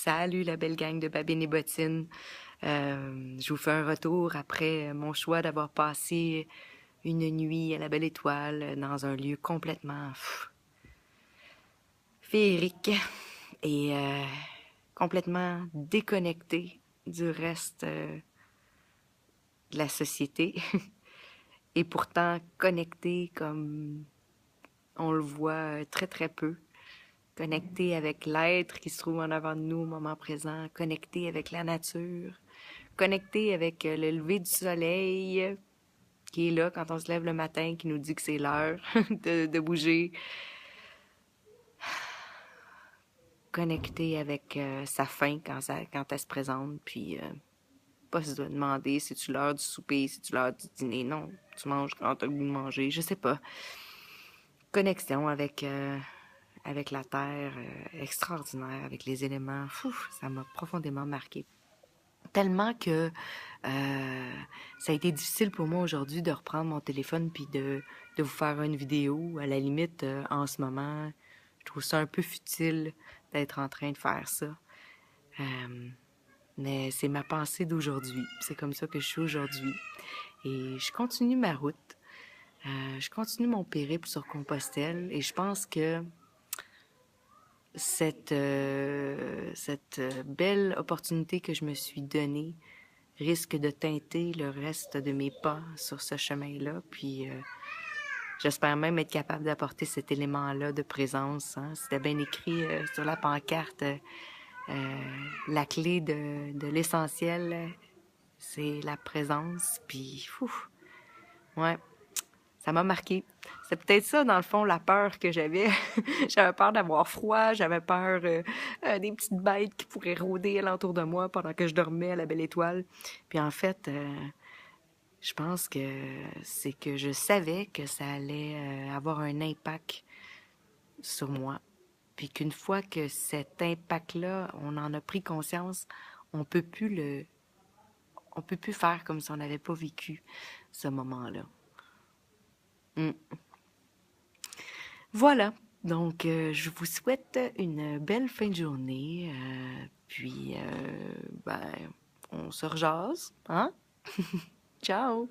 Salut la belle gang de Babine et Bottine. Je vous fais un retour après mon choix d'avoir passé une nuit à la Belle Étoile dans un lieu complètement féerique et complètement déconnecté du reste de la société et pourtant connecté comme on le voit très très peu. Connecté avec l'être qui se trouve en avant de nous au moment présent, connecté avec la nature, connecté avec le lever du soleil qui est là quand on se lève le matin, qui nous dit que c'est l'heure de bouger, connecté avec sa faim quand elle se présente, puis pas se demander si tu l'heure du souper, si tu l'heure du dîner, non, tu manges quand tu as le goût de manger, je sais pas. Connexion avec la terre, extraordinaire, avec les éléments, ça m'a profondément marqué. Tellement que ça a été difficile pour moi aujourd'hui de reprendre mon téléphone puis de vous faire une vidéo. À la limite, en ce moment, je trouve ça un peu futile d'être en train de faire ça. Mais c'est ma pensée d'aujourd'hui. C'est comme ça que je suis aujourd'hui. Et je continue ma route. Je continue mon périple sur Compostelle et je pense que cette belle opportunité que je me suis donnée risque de teinter le reste de mes pas sur ce chemin-là. Puis j'espère même être capable d'apporter cet élément-là de présence. Hein. C'était bien écrit sur la pancarte. La clé de l'essentiel, c'est la présence. Puis, ouais, ça m'a marqué. C'est peut-être ça, dans le fond, la peur que j'avais. J'avais peur d'avoir froid, j'avais peur des petites bêtes qui pourraient rôder alentour de moi pendant que je dormais à la Belle Étoile. Puis en fait, je pense que c'est que je savais que ça allait avoir un impact sur moi. Puis qu'une fois que cet impact-là, on en a pris conscience, on peut plus on peut plus faire comme si on n'avait pas vécu ce moment-là. Mm. Voilà. Donc, je vous souhaite une belle fin de journée. Puis, ben, on se rejase, hein? Ciao!